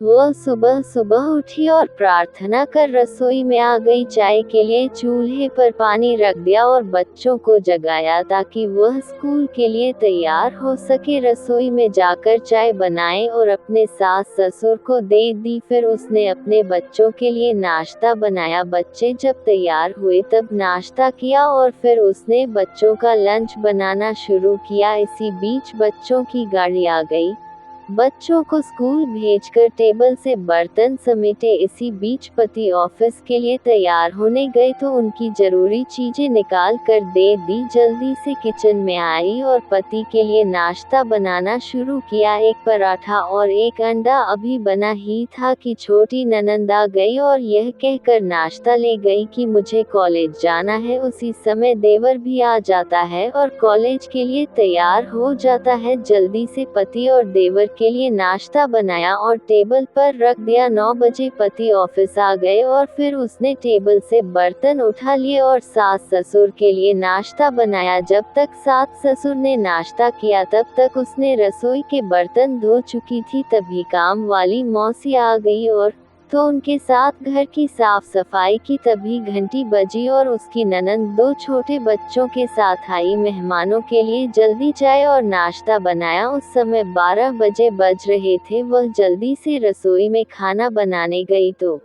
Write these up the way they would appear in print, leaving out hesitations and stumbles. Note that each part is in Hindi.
वह सुबह सुबह उठी और प्रार्थना कर रसोई में आ गई। चाय के लिए चूल्हे पर पानी रख दिया और बच्चों को जगाया ताकि वह स्कूल के लिए तैयार हो सके। रसोई में जाकर चाय बनाए और अपने सास ससुर को दे दी। फिर उसने अपने बच्चों के लिए नाश्ता बनाया। बच्चे जब तैयार हुए तब नाश्ता किया और फिर उसने बच्चों का लंच बनाना शुरू किया। इसी बीच बच्चों की गाड़ी आ गई। बच्चों को स्कूल भेजकर टेबल से बर्तन समेटे। इसी बीच पति ऑफिस के लिए तैयार होने गए तो उनकी जरूरी चीजें निकाल कर दे दी। जल्दी से किचन में आई और पति के लिए नाश्ता बनाना शुरू किया। एक पराठा और एक अंडा अभी बना ही था कि छोटी ननंद आ गई और यह कहकर नाश्ता ले गई कि मुझे कॉलेज जाना है। उसी समय देवर भी आ जाता है और कॉलेज के लिए तैयार हो जाता है। जल्दी से पति और देवर के लिए नाश्ता बनाया और टेबल पर रख दिया। 9 बजे पति ऑफिस आ गए और फिर उसने टेबल से बर्तन उठा लिए और सास ससुर के लिए नाश्ता बनाया। जब तक सास ससुर ने नाश्ता किया तब तक उसने रसोई के बर्तन धो चुकी थी। तभी काम वाली मौसी आ गई और तो उनके साथ घर की साफ सफाई की। तभी घंटी बजी और उसकी ननंद 2 छोटे बच्चों के साथ आई। मेहमानों के लिए जल्दी चाय और नाश्ता बनाया। उस समय 12 बजे बज रहे थे। वह जल्दी से रसोई में खाना बनाने गई तो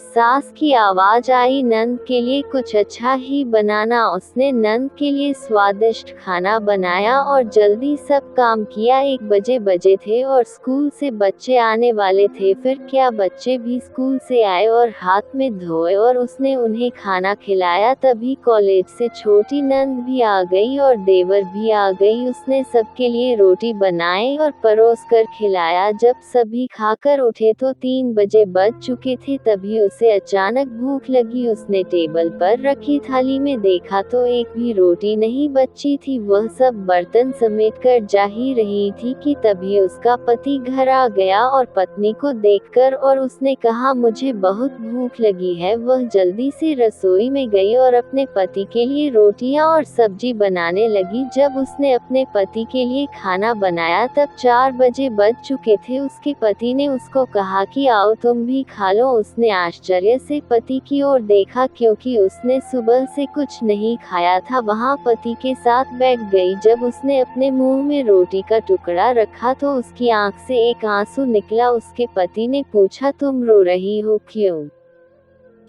सास की आवाज आई, नंद के लिए कुछ अच्छा ही बनाना। उसने नंद के लिए स्वादिष्ट खाना बनाया और जल्दी सब काम किया। 1 बजे थे और स्कूल से बच्चे आने वाले थे। फिर क्या बच्चे भी स्कूल से आए और हाथ में धोए और उसने उन्हें खाना खिलाया। तभी कॉलेज से छोटी नंद भी आ गई और देवर भी आ गई। उसने सबके लिए रोटी बनाई और परोस कर खिलाया। जब सभी खाकर उठे तो 3 बजे बज चुके थे। तभी उसे अचानक भूख लगी। उसने टेबल पर रखी थाली में देखा तो एक भी रोटी नहीं बची थी। वह सब बर्तन समेटकर जा ही रही थी कि तभी उसका पति घर आ गया और पत्नी को देखकर और उसने कहा, मुझे बहुत भूख लगी है। वह जल्दी से रसोई में गई और अपने पति के लिए रोटियां और सब्जी बनाने लगी। जब उसने अपने पति के लिए खाना बनाया तब 4 बजे बज चुके थे। उसके पति ने उसको कहा कि आओ तुम भी खा लो। उसने आश्चर्य से पति की ओर देखा क्योंकि उसने सुबह से कुछ नहीं खाया था। वहाँ पति के साथ बैठ गई। जब उसने अपने मुंह में रोटी का टुकड़ा रखा तो उसकी आंख से एक आंसू निकला। उसके पति ने पूछा, तुम रो रही हो क्यों?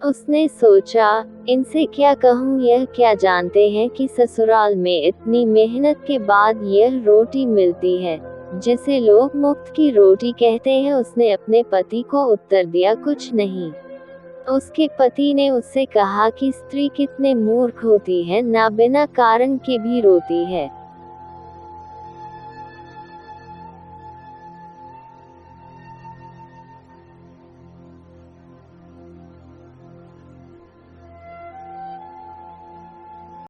उसने सोचा, इनसे क्या कहूँ, यह क्या जानते हैं कि ससुराल में इतनी मेहनत के बाद यह रोटी मिलती है जिसे लोग मुफ्त की रोटी कहते हैं। उसने अपने पति को उत्तर दिया, कुछ नहीं। उसके पति ने उससे कहा कि स्त्री कितने मूर्ख होती है, ना बिना कारण के भी रोती है।